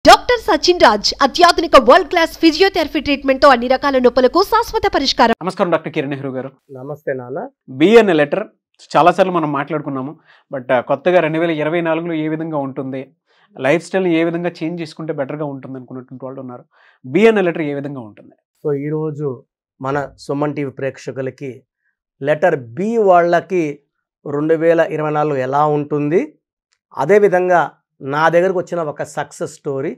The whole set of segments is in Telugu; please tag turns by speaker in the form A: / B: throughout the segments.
A: డాక్టర్ సచిన్ రాజ్ అత్యాధునిక వరల్డ్ క్లాస్ ఫిజియోథెరపీ ట్రీట్మెంట్ తో అన్ని రకాల నొప్పులకు శాశ్వత పరిష్కారం.
B: నమస్కారం డాక్టర్ కిరణ్ నెహ్రూ గారు.
C: నమస్తే నాన్న.
B: బి అనే లెటర్ చాలాసార్లు మనం మాట్లాడుకున్నాము. బట్ కొత్తగా 2024లో ఏ విధంగా ఉంటుంది, లైఫ్ స్టైల్ ఏ విధంగా చేంజ్ చేసుకుంటే బెటర్గా ఉంటుంది అనుకున్నటువంటి వాళ్ళు ఉన్నారు. బి అనే లెటర్ ఏ విధంగా ఉంటుంది?
C: సో ఈరోజు మన సుమన్ టీవీ ప్రేక్షకులకి లెటర్ బి వాళ్ళకి 2024 ఎలా ఉంటుంది, అదేవిధంగా నా దగ్గరకు వచ్చిన ఒక సక్సెస్ స్టోరీ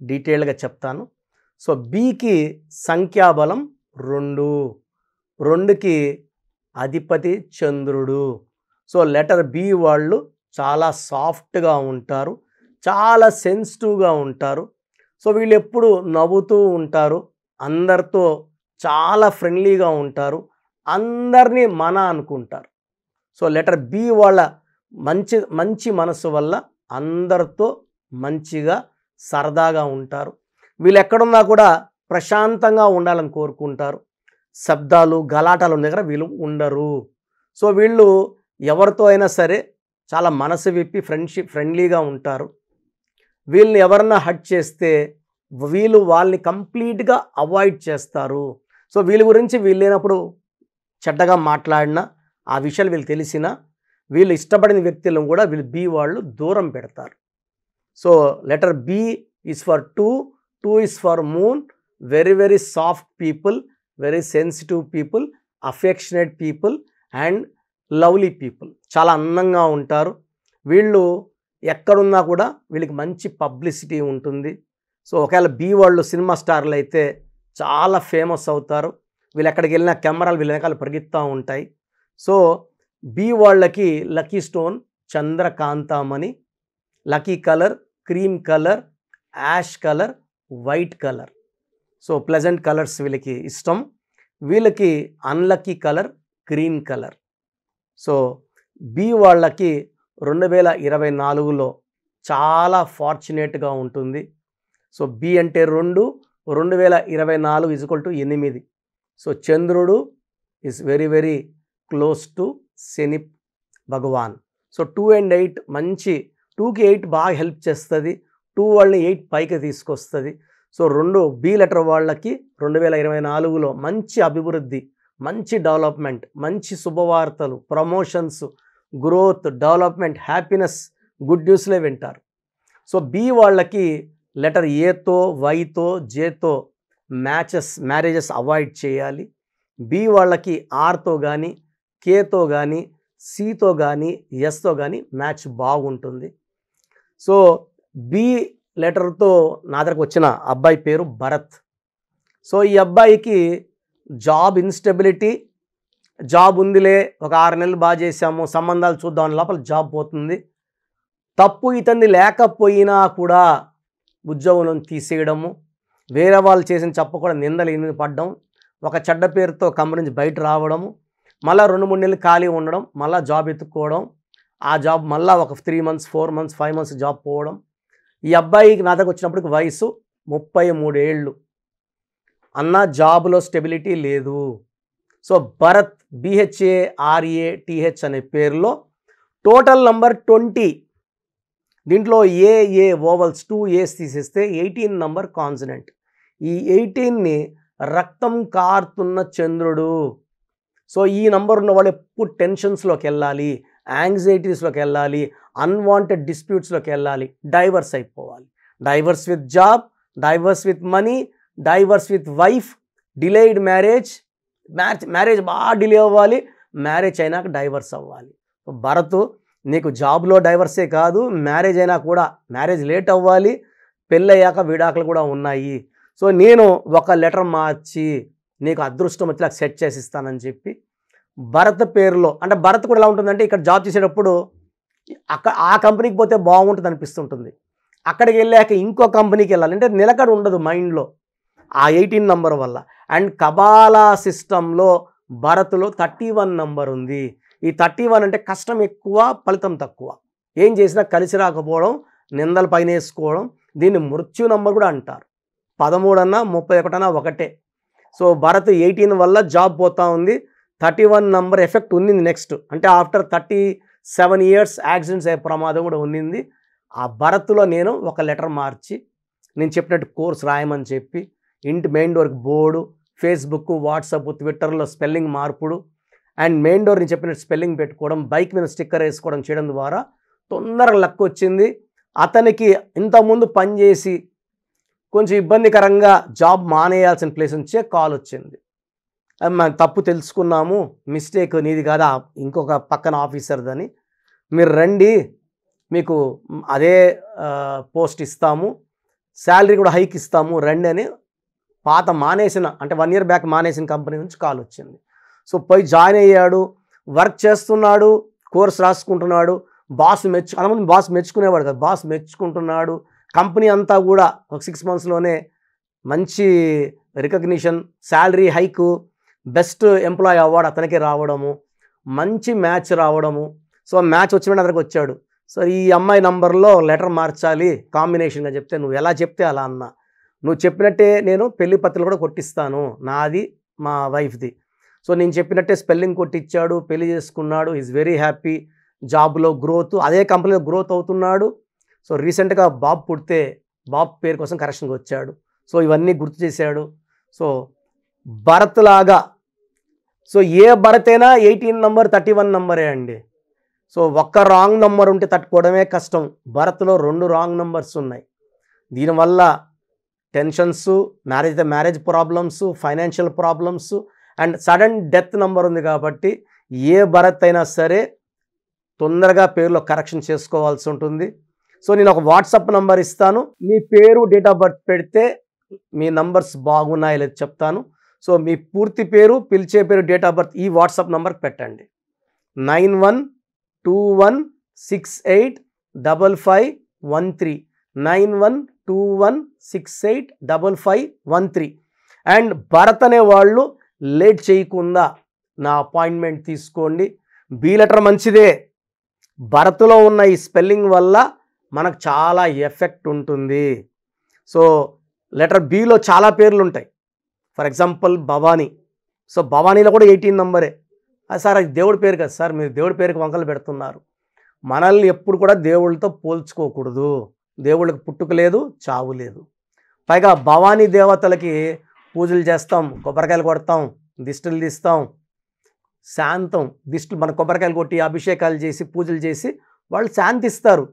C: డీటెయిల్గా చెప్తాను. సో బికి సంఖ్యాబలం 2, 2కి అధిపతి చంద్రుడు. సో లెటర్ బి వాళ్ళు చాలా సాఫ్ట్గా ఉంటారు, చాలా సెన్సిటివ్గా ఉంటారు. సో వీళ్ళు ఎప్పుడు నవ్వుతూ ఉంటారు, అందరితో చాలా ఫ్రెండ్లీగా ఉంటారు, అందరినీ మన అనుకుంటారు. సో లెటర్ బి వాళ్ళ మంచి మనసు వల్ల అందరితో మంచిగా సరదాగా ఉంటారు. వీళ్ళు ఎక్కడున్నా కూడా ప్రశాంతంగా ఉండాలని కోరుకుంటారు. శబ్దాలు గలాటాలు ఉన్న దగ్గర వీళ్ళు ఉండరు. సో వీళ్ళు ఎవరితో అయినా సరే చాలా మనసు విప్పి ఫ్రెండ్లీగా ఉంటారు. వీళ్ళని ఎవరన్నా హర్ట్ చేస్తే వీళ్ళు వాళ్ళని కంప్లీట్గా అవాయిడ్ చేస్తారు. సో వీళ్ళ గురించి వీళ్ళు లేనప్పుడు చెడ్డగా మాట్లాడినా ఆ విషయాలు వీళ్ళు తెలిసినా వీళ్ళు ఇష్టపడిన వ్యక్తులను కూడా వీళ్ళు బి వాళ్ళు దూరం పెడతారు. So letter B is for 2 is for moon. Very very soft people, very sensitive people, affectionate people and lovely people. చాలా అందంగా ఉంటారు. వీళ్ళు ఎక్కడున్నా కూడా వీళ్ళకి మంచి పబ్లిసిటీ ఉంటుంది. సో ఒకవేళ బి వాళ్ళు సినిమా స్టార్లు అయితే చాలా ఫేమస్ అవుతారు. వీళ్ళు ఎక్కడికి వెళ్ళినా కెమెరాలు వీళ్ళ వెనకాల పరిగెత్తుతూ ఉంటాయి. సో బి వాళ్ళకి లక్కీ స్టోన్ చంద్రకాంతమణి, lucky colour cream colour, ash colour, white colour. So pleasant colours వీళ్ళకి ఇష్టం. వీళ్ళకి unlucky colour green colour. So B వాళ్ళకి 2024లో చాలా ఫార్చునేట్గా ఉంటుంది. సో బి అంటే 2, 2024 = 8. సో చంద్రుడు is very very close to Shani Bhagwan. So 2 and 8 మంచి, 2కి 8 బాగా హెల్ప్ చేస్తుంది. 2 వాళ్ళని 8 పైకి తీసుకొస్తుంది. సో 2 బి లెటర్ వాళ్ళకి 2024లో మంచి అభివృద్ధి, మంచి డెవలప్మెంట్, మంచి శుభవార్తలు, promotions, growth, development, happiness, good న్యూస్లే వింటారు. సో బి వాళ్ళకి లెటర్ ఏతో, వైతో, జేతో మ్యారేజెస్ అవాయిడ్ చేయాలి. బి వాళ్ళకి ఆర్తో కానీ, కేతో కానీ, సితో కానీ, ఎస్తో కానీ మ్యాచ్ బాగుంటుంది. సో బి లెటర్తో నా దగ్గరకు వచ్చిన అబ్బాయి పేరు భరత్. సో ఈ అబ్బాయికి జాబ్ ఇన్స్టెబిలిటీ, జాబ్ ఉందిలే ఒక 6 నెలలు బాగా చేసాము సంబంధాలు చూద్దాం లోపల జాబ్ పోతుంది. తప్పు ఇతన్ని లేకపోయినా కూడా ఉద్యోగం తీసేయడము, వేరే వాళ్ళు చేసిన చెప్పకుండా నిందలు పడడం, ఒక చెడ్డ పేరుతో కంపెనీ నుంచి బయట రావడము, మళ్ళీ 2-3 నెలలు ఖాళీ ఉండడం, మళ్ళీ జాబ్ ఎత్తుక్కోవడం, ఆ జాబ్ మళ్ళీ ఒక 3 months 4 months 5 months జాబ్ పోవడం. ఈ అబ్బాయికి నా దగ్గర వచ్చినప్పటికి వయసు 33 ఏళ్ళు. అన్న జాబ్లో స్టెబిలిటీ లేదు. సో భరత్ BHARATH అనే పేరులో టోటల్ నంబర్ 20. దీంట్లో ఏ ఓవల్స్ 2 A's తీసేస్తే 18 నంబర్ కాన్సనెంట్. ఈ 18ని రక్తం కారుతున్న చంద్రుడు. సో ఈ నంబర్ ఉన్న వాళ్ళు ఎప్పుడు టెన్షన్స్లోకి వెళ్ళాలి, యాంగ్జైటీస్లోకి వెళ్ళాలి, అన్వాంటెడ్ డిస్ప్యూట్స్లోకి వెళ్ళాలి, డైవర్స్ అయిపోవాలి. Divorce with job, divorce with money, divorce with wife, delayed marriage బాగా డిలే అవ్వాలి, మ్యారేజ్ అయినాక డైవర్స్ అవ్వాలి. భరత్ నీకు జాబ్లో డైవర్సే కాదు, మ్యారేజ్ అయినా కూడా మ్యారేజ్ లేట్ అవ్వాలి, పెళ్ళయ్యాక విడాకులు కూడా ఉన్నాయి. సో నేను ఒక లెటర్ మార్చి నీకు అదృష్టం వచ్చేలా సెట్ చేసి ఇస్తానని చెప్పి భరత్ పేరులో, అంటే భరత్ కూడా ఎలా ఉంటుందంటే ఇక్కడ జాబ్ చేసేటప్పుడు ఆ కంపెనీకి పోతే బాగుంటుంది అనిపిస్తుంటుంది, అక్కడికి వెళ్ళాక ఇంకో కంపెనీకి వెళ్ళాలి అంటే నిలకడ ఉండదు మైండ్లో ఆ 18 నంబర్ వల్ల. అండ్ కబాలా సిస్టంలో భరత్లో 31 నంబర్ ఉంది. ఈ 31 అంటే కష్టం ఎక్కువ, ఫలితం తక్కువ, ఏం చేసినా కలిసి రాకపోవడం, నిందలు పైన వేసుకోవడం. దీన్ని మృత్యు నంబర్ కూడా అంటారు. 13 అన్నా 31 అన్నా ఒకటే. సో భరత్ 18 వల్ల జాబ్ పోతా ఉంది. 31 నంబర్ ఎఫెక్ట్ ఉంది నెక్స్ట్, అంటే ఆఫ్టర్ 37 years యాక్సిడెంట్స్ అయ్యే ప్రమాదం కూడా ఉంది. ఆ భరత్లో నేను ఒక లెటర్ మార్చి నేను చెప్పినట్టు కోర్స్ రాయమని చెప్పి ఇంటి మెయిన్ డోర్కి బోర్డు, ఫేస్బుక్, వాట్సాప్, ట్విట్టర్లో స్పెల్లింగ్ మార్పుడు అండ్ మెయిన్ డోర్ నేను చెప్పినట్టు స్పెల్లింగ్ పెట్టుకోవడం, బైక్ మీద స్టిక్కర్ వేసుకోవడం చేయడం ద్వారా తొందరగా లక్ వచ్చింది. అతనికి ఇంతకుముందు పనిచేసి కొంచెం ఇబ్బందికరంగా జాబ్ మానేయాల్సిన ప్లేస్ నుంచే కాల్ వచ్చింది. మనం తప్పు తెలుసుకున్నాము, మిస్టేక్ నీది కాదా ఇంకొక పక్కన ఆఫీసర్దని, మీరు రండి మీకు అదే పోస్ట్ ఇస్తాము, శాలరీ కూడా హైక్ ఇస్తాము రండి అని పాత మానేసిన అంటే 1 year బ్యాక్ మానేసిన కంపెనీ నుంచి కాల్ వచ్చింది. సో పోయి జాయిన్ అయ్యాడు, వర్క్ చేస్తున్నాడు, కోర్స్ రాసుకుంటున్నాడు. అంతమంది బాస్ మెచ్చుకునేవాడు కదా, బాస్ మెచ్చుకుంటున్నాడు. కంపెనీ అంతా కూడా ఒక 6 monthsలోనే మంచి recognition, salary haiku, best employee award అతనికి రావడము, మంచి మ్యాచ్ రావడము. సో మ్యాచ్ వచ్చిన అతనికి వచ్చాడు. సో ఈ అమ్మాయి నంబర్లో లెటర్ మార్చాలి కాంబినేషన్గా చెప్తే, నువ్వు ఎలా చెప్తే అలా అన్నా, నువ్వు చెప్పినట్టే నేను పెళ్లి పత్రికలు కూడా కొట్టిస్తాను, నాది మా వైఫ్ది. సో నేను చెప్పినట్టే స్పెల్లింగ్ కొట్టించాడు, పెళ్లి చేసుకున్నాడు, ఈజ్ వెరీ హ్యాపీ. జాబ్లో గ్రోత్, అదే కంపెనీలో గ్రోత్ అవుతున్నాడు. సో రీసెంట్గా బాబు పుడితే బాబు పేరు కోసం కరెక్షన్కి వచ్చాడు. సో ఇవన్నీ గుర్తు చేశాడు. సో భరత్ లాగా, సో ఏ భరత్ అయినా 18 number 31 numberే అండి. సో ఒక్క రాంగ్ నెంబర్ ఉంటే తట్టుకోవడమే కష్టం. భరత్లో 2 wrong numbers ఉన్నాయి. దీనివల్ల tensions, marriage problems, financial problems and sudden death number ఉంది. కాబట్టి ఏ భరత్ అయినా సరే తొందరగా పేరులో కరెక్షన్ చేసుకోవాల్సి ఉంటుంది. సో నేను ఒక వాట్సాప్ నంబర్ ఇస్తాను, మీ పేరు డేట్ ఆఫ్ బర్త్ పెడితే మీ నంబర్స్ బాగున్నాయో లేదో చెప్తాను. సో మీ పూర్తి పేరు, పిలిచే పేరు, డేట్ ఆఫ్ బర్త్ ఈ వాట్సాప్ నంబర్కి పెట్టండి. 9121685513 9121685513. అండ్ భరత్ అనే వాళ్ళు లేట్ చేయకుండా నా అపాయింట్మెంట్ తీసుకోండి. బి లెటర్ మంచిదే, భరత్లో ఉన్న ఈ స్పెల్లింగ్ వల్ల మనకు చాలా ఎఫెక్ట్ ఉంటుంది. సో లెటర్ బిలో చాలా పేర్లు ఉంటాయి. For example Bhavani. సో భవానీలో కూడా 18 numberే. సార్ అది దేవుడి పేరు కదా సార్, మీరు దేవుడి పేరుకి వంకలు పెడుతున్నారు. మనల్ని ఎప్పుడు కూడా దేవుళ్ళతో పోల్చుకోకూడదు. దేవుళ్ళకి పుట్టుక లేదు, చావు లేదు. పైగా భవానీ దేవతలకి పూజలు చేస్తాం, కొబ్బరికాయలు కొడతాం, దిష్టిలు తీస్తాం, శాంతం దిష్టిలు మన కొబ్బరికాయలు కొట్టి అభిషేకాలు చేసి పూజలు చేసి వాళ్ళు శాంతిస్తారు.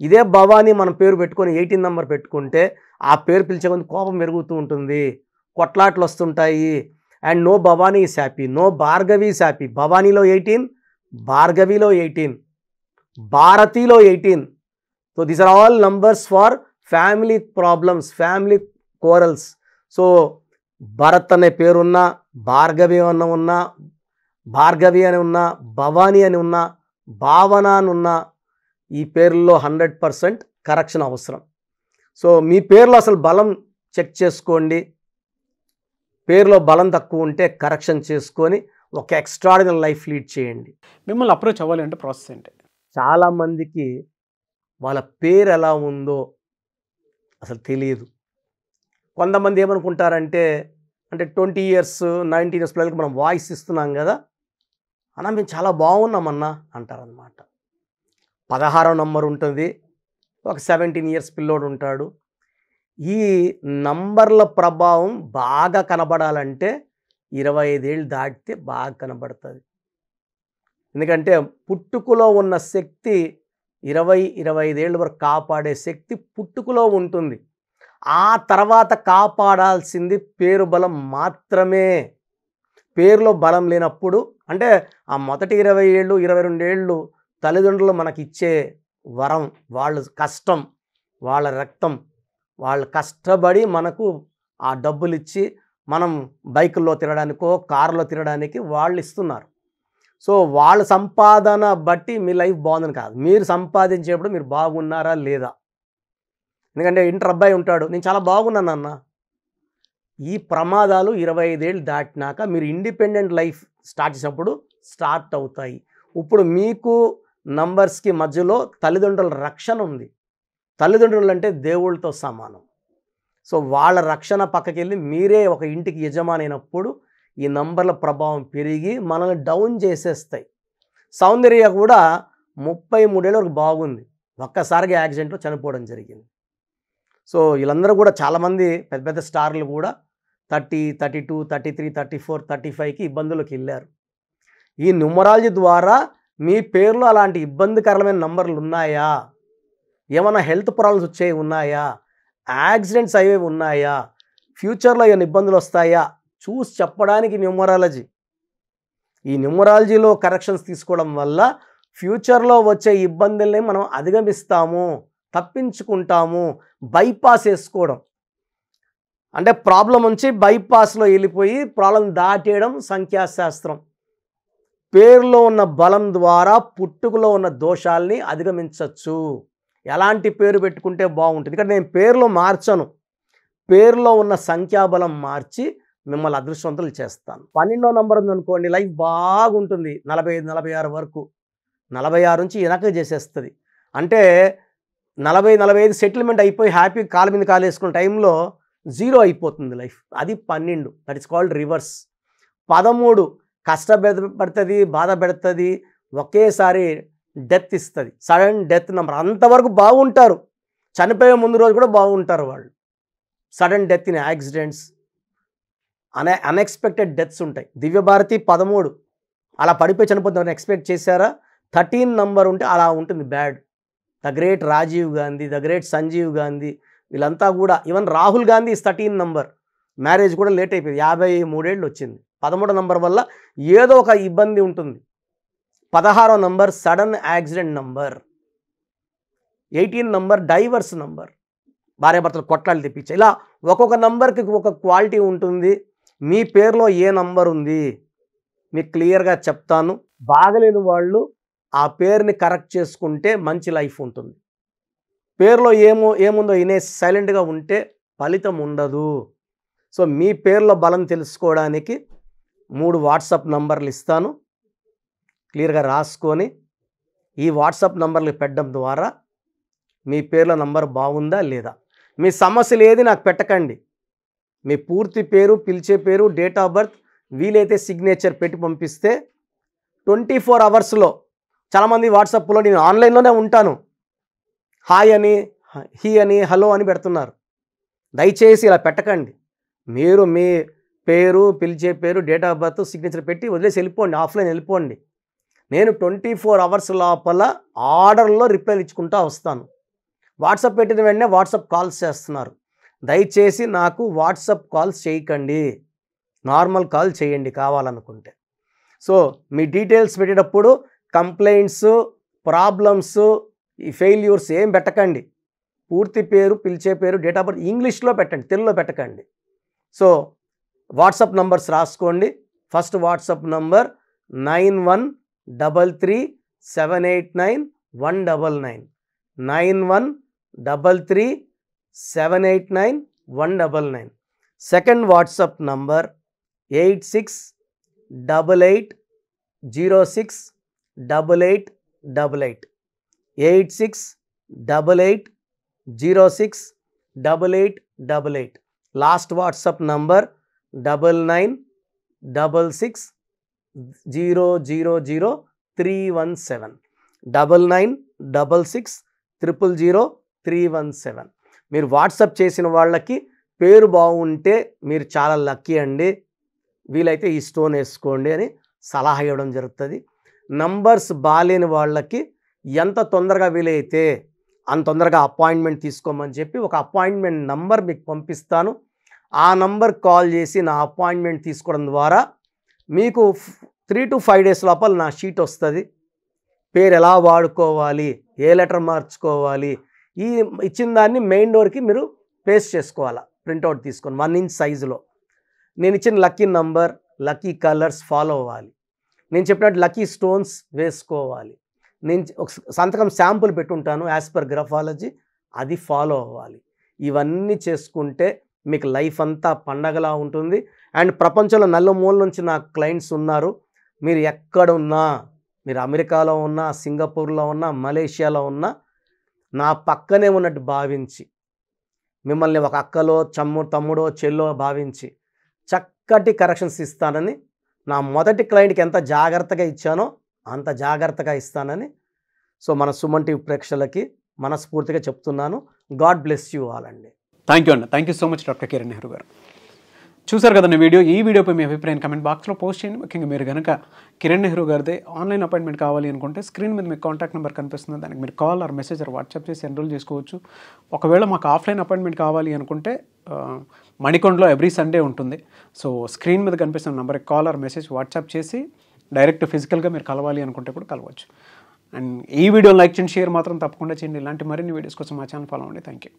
C: ఇదే భవానీ మన పేరు పెట్టుకొని 18 number పెట్టుకుంటే ఆ పేరు పిలిచే కొంచెం కోపం పెరుగుతూ ఉంటుంది, కొట్లాట్లు వస్తుంటాయి. And no Bhavani is happy, no Bhargavi is happy. భవానీలో 18, భార్గవిలో 18, భారతిలో 18. So these are all numbers for family problems, family quarrels. సో భరత్ అనే పేరున్నా, భార్గవి అని ఉన్నా, భార్గవి అని ఉన్నా, భవానీ అని ఉన్నా, భావన అని ఉన్నా, ఈ పేర్లలో 100% కరెక్షన్ అవసరం. సో మీ పేరులో అసలు బలం చెక్ చేసుకోండి. పేరులో బలం తక్కువ ఉంటే కరెక్షన్ చేసుకొని ఒక ఎక్స్ట్రాడినరీ లైఫ్ లీడ్ చేయండి.
B: మిమ్మల్ని అప్రోచ్ అవ్వాలి అంటే ప్రాసెస్ ఏంటి?
C: చాలామందికి వాళ్ళ పేరు ఎలా ఉందో అసలు తెలియదు. కొంతమంది ఏమనుకుంటారంటే, అంటే 20 years 19 years పిల్లలకి మనం వాయిస్ ఇస్తున్నాం కదా అన్న, మేము చాలా బాగున్నామన్నా అంటారనమాట. 16వ నంబర్ ఉంటుంది, ఒక 17 years పిల్లోడు ఉంటాడు. ఈ నంబర్ల ప్రభావం బాగా కనబడాలంటే 25 ఏళ్ళు దాటితే బాగా కనబడుతుంది. ఎందుకంటే పుట్టుకలో ఉన్న శక్తి 20-25 ఏళ్ళ వరకు కాపాడే శక్తి పుట్టుకలో ఉంటుంది. ఆ తర్వాత కాపాడాల్సింది పేరు బలం మాత్రమే. పేరులో బలం లేనప్పుడు, అంటే ఆ మొదటి 20 ఏళ్ళు 22 ఏళ్ళు తల్లిదండ్రులు మనకిచ్చే వరం, వాళ్ళ కష్టం, వాళ్ళ రక్తం, వాళ్ళు కష్టపడి మనకు ఆ డబ్బులు ఇచ్చి మనం బైకుల్లో తిరగడానికో కారులో తిరగడానికి వాళ్ళు ఇస్తున్నారు. సో వాళ్ళ సంపాదన బట్టి మీ లైఫ్ బాగుందని కాదు, మీరు సంపాదించేప్పుడు మీరు బాగున్నారా లేదా. ఎందుకంటే ఇంటర్ అబ్బాయి ఉంటాడు, నేను చాలా బాగున్నాను అన్న. ఈ ప్రమాదాలు 25 ఏళ్ళు దాటినాక మీరు ఇండిపెండెంట్ లైఫ్ స్టార్ట్ చేసినప్పుడు స్టార్ట్ అవుతాయి. ఇప్పుడు మీకు నంబర్స్కి మధ్యలో తల్లిదండ్రుల రక్షణ ఉంది. తల్లిదండ్రులు అంటే దేవుళ్ళతో సమానం. సో వాళ్ళ రక్షణ పక్కకి వెళ్ళి మీరే ఒక ఇంటికి యజమాని అయినప్పుడు ఈ నంబర్ల ప్రభావం పెరిగి మనల్ని డౌన్ చేసేస్తాయి. సౌందర్య కూడా 33 ఏళ్ళ వరకు బాగుంది, ఒక్కసారిగా యాక్సిడెంట్లో చనిపోవడం జరిగింది. సో వీళ్ళందరూ కూడా చాలామంది పెద్ద పెద్ద స్టార్లు కూడా 30, 32, 33, 34, 35కి ఇబ్బందులకు వెళ్ళారు. ఈ న్యూమరాలజీ ద్వారా మీ పేరులో అలాంటి ఇబ్బందికరమైన నంబర్లు ఉన్నాయా, ఏమైనా హెల్త్ ప్రాబ్లమ్స్ వచ్చేవి ఉన్నాయా, యాక్సిడెంట్స్ అయ్యేవి ఉన్నాయా, ఫ్యూచర్లో ఏమైనా ఇబ్బందులు వస్తాయా చూసి చెప్పడానికి న్యూమరాలజీ. ఈ న్యూమరాలజీలో కరెక్షన్స్ తీసుకోవడం వల్ల ఫ్యూచర్లో వచ్చే ఇబ్బందుల్ని మనం అధిగమిస్తాము, తప్పించుకుంటాము. బైపాస్ వేసుకోవడం అంటే ప్రాబ్లం నుంచి బైపాస్లో వెళ్ళిపోయి ప్రాబ్లం దాటేయడం సంఖ్యాశాస్త్రం. పేరులో ఉన్న బలం ద్వారా పుట్టుకలో ఉన్న దోషాల్ని అధిగమించవచ్చు. ఎలాంటి పేరు పెట్టుకుంటే బాగుంటుంది, ఇక్కడ నేను పేరులో మార్చను, పేరులో ఉన్న సంఖ్యాబలం మార్చి మిమ్మల్ని అదృష్టవంతులు చేస్తాను. 12వ నంబర్ ఉందనుకోండి, లైఫ్ బాగుంటుంది 45, 46 వరకు. 46 నుంచి వెనక్కి చేసేస్తుంది. అంటే 40, 45 సెటిల్మెంట్ అయిపోయి హ్యాపీ కాలు మీద కాలు వేసుకున్న టైంలో 0 అయిపోతుంది లైఫ్. అది 12, దట్ ఈస్ కాల్డ్ రివర్స్. 13 కష్టపడుతుంది, బాధ పెడుతుంది, ఒకేసారి డెత్ ఇస్తుంది, సడన్ డెత్ నెంబర్. అంతవరకు బాగుంటారు, చనిపోయే ముందు రోజు కూడా బాగుంటారు వాళ్ళు. Sudden death in accidents, unexpected deaths ఉంటాయి. దివ్యభారతి 13 అలా పడిపోయి చనిపోతుందని ఎక్స్పెక్ట్ చేశారా? 13 నంబర్ ఉంటే అలా ఉంటుంది bad. The great Rajiv Gandhi, the great Sanjeev Gandhi, వీళ్ళంతా కూడా, even Rahul Gandhi is 13 number. Marriage కూడా లేట్ అయిపోయింది, 53 ఏళ్ళు వచ్చింది. 13వ నంబర్ వల్ల ఏదో ఒక ఇబ్బంది ఉంటుంది. 16వ number sudden accident number. 18 number divorce number, భార్యాభర్తలు కొట్లాలు తెప్పించాయి. ఇలా ఒక్కొక్క నంబర్కి ఒక క్వాలిటీ ఉంటుంది. మీ పేరులో ఏ నంబర్ ఉంది మీకు క్లియర్గా చెప్తాను. బాగలేని వాళ్ళు ఆ పేరుని కరెక్ట్ చేసుకుంటే మంచి లైఫ్ ఉంటుంది. పేరులో ఏముందో ఇనే సైలెంట్గా ఉంటే ఫలితం ఉండదు. సో మీ పేరులో బలం తెలుసుకోవడానికి 3 వాట్సాప్ నంబర్లు ఇస్తాను, క్లియర్గా రాసుకొని ఈ వాట్సాప్ నంబర్లు పెట్టడం ద్వారా మీ పేరులో నంబర్ బాగుందా లేదా. మీ సమస్యలు ఏది నాకు పెట్టకండి, మీ పూర్తి పేరు, పిలిచే పేరు, డేట్ ఆఫ్ బర్త్, వీలైతే సిగ్నేచర్ పెట్టి పంపిస్తే 24 అవర్స్లో. చాలామంది వాట్సాప్లో నేను ఆన్లైన్లోనే ఉంటాను, హాయ్ అని, హీ అని, హలో అని పెడుతున్నారు. దయచేసి ఇలా పెట్టకండి. మీరు మీ పేరు, పిలిచే పేరు, డేట్ ఆఫ్ బర్త్, సిగ్నేచర్ పెట్టి వదిలేసి వెళ్ళిపోండి, ఆఫ్లైన్ వెళ్ళిపోండి. నేను 24 అవర్స్ లోపల ఆర్డర్లో రిప్లైలు ఇచ్చుకుంటూ వస్తాను. వాట్సాప్ పెట్టిన వెంటనే వాట్సాప్ కాల్స్ చేస్తున్నారు. దయచేసి నాకు వాట్సాప్ కాల్స్ చేయకండి, నార్మల్ కాల్ చేయండి కావాలనుకుంటే. సో మీ డీటెయిల్స్ పెట్టేటప్పుడు కంప్లైంట్స్, ప్రాబ్లమ్స్, ఈ ఫెయిల్యూర్స్ ఏం పెట్టకండి. పూర్తి పేరు, పిలిచే పేరు, డేట్ ఆఫ్ బర్త్ ఇంగ్లీష్లో పెట్టండి, తెలుగులో పెట్టకండి. సో వాట్సాప్ నంబర్స్ రాసుకోండి. First WhatsApp number 9133789199, 9133789199. Second WhatsApp number 8688068888, 8688068888. Last WhatsApp number 9966000317, 9966000317. మీరు వాట్సాప్ చేసిన వాళ్ళకి పేరు బాగుంటే మీరు చాలా లక్కీ అండి, వీలైతే ఈ స్టోన్ వేసుకోండి అని సలహా ఇవ్వడం జరుగుతుంది. నంబర్స్ బాలేని వాళ్ళకి ఎంత తొందరగా వీలైతే అంత తొందరగా అపాయింట్మెంట్ తీసుకోమని చెప్పి ఒక అపాయింట్మెంట్ నంబర్ మీకు పంపిస్తాను. ఆ నంబర్ కాల్ చేసి నా అపాయింట్మెంట్ తీసుకోవడం ద్వారా మీకు 3 to 5 days లోపల నా షీట్ వస్తుంది. పేరు ఎలా వాడుకోవాలి, ఏ లెటర్ మార్చుకోవాలి, ఈ ఇచ్చిన దాన్ని మెయిన్ డోర్కి మీరు పేస్ట్ చేసుకోవాలా, ప్రింట్అవుట్ తీసుకొని 1 inch సైజులో. నేను ఇచ్చిన lucky number, lucky colours follow అవ్వాలి. నేను చెప్పినట్టు లక్కీ స్టోన్స్ వేసుకోవాలి. నేను ఒక సంతకం శాంపుల్ పెట్టుంటాను యాజ్ పర్ గ్రఫాలజీ, అది ఫాలో అవ్వాలి. ఇవన్నీ చేసుకుంటే మీకు లైఫ్ అంతా పండగలా ఉంటుంది. అండ్ ప్రపంచంలో నలుమూల నుంచి నా క్లయింట్స్ ఉన్నారు. మీరు ఎక్కడున్నా, మీరు అమెరికాలో ఉన్నా, సింగపూర్లో ఉన్నా, మలేషియాలో ఉన్నా, నా పక్కనే ఉన్నట్టు భావించి, మిమ్మల్ని ఒక అక్కలో, తమ్ముడో, చెల్లో భావించి చక్కటి కరెక్షన్స్ ఇస్తానని, నా మొదటి క్లయింట్కి ఎంత జాగ్రత్తగా ఇచ్చానో అంత జాగ్రత్తగా ఇస్తానని సో మన సుమన్ టీవీ ప్రేక్షకులకి మనస్ఫూర్తిగా చెప్తున్నాను. గాడ్ బ్లెస్ యూ ఆల్ అండి.
B: థ్యాంక్ యూ అన్న. Thank you so much doctor Kiran Nehru గారు. చూసారు కదండి ఈ వీడియోపై మీ అభిప్రాయం కమెంట్ బాక్స్లో పోస్ట్ చేయండి. ముఖ్యంగా మీరు కనుక కిరణ్ నెహ్రూ గారిదే ఆన్లైన్ అపాయింట్మెంట్ కావాలి అనుకుంటే స్క్రీన్ మీద మీకు కాంటాక్ట్ నెంబర్ కనిపిస్తుంది, దానికి మీరు call or message or WhatsApp చేసి ఎన్రోల్ చేసుకోవచ్చు. ఒకవేళ మాకు ఆఫ్లైన్ అపాయింట్మెంట్ కావాలి అనుకుంటే మణికొండలో ఎవ్రీ సండే ఉంటుంది. సో స్క్రీన్ మీద కనిపిస్తున్న నెంబర్కి కాల్ ఆర్ మెసేజ్ వాట్సాప్ చేసి డైరెక్ట్ ఫిజికల్గా మీరు కలవాలి అనుకుంటే కూడా కలవచ్చు. అండ్ ఈ వీడియో లైక్ చేయండి, షేర్ మాత్రం తప్పకుండా చేయండి. ఇలాంటి మరిన్ని వీడియోస్ కోసం మా ఛానల్ ఫాలో అవ్వండి. Thank you.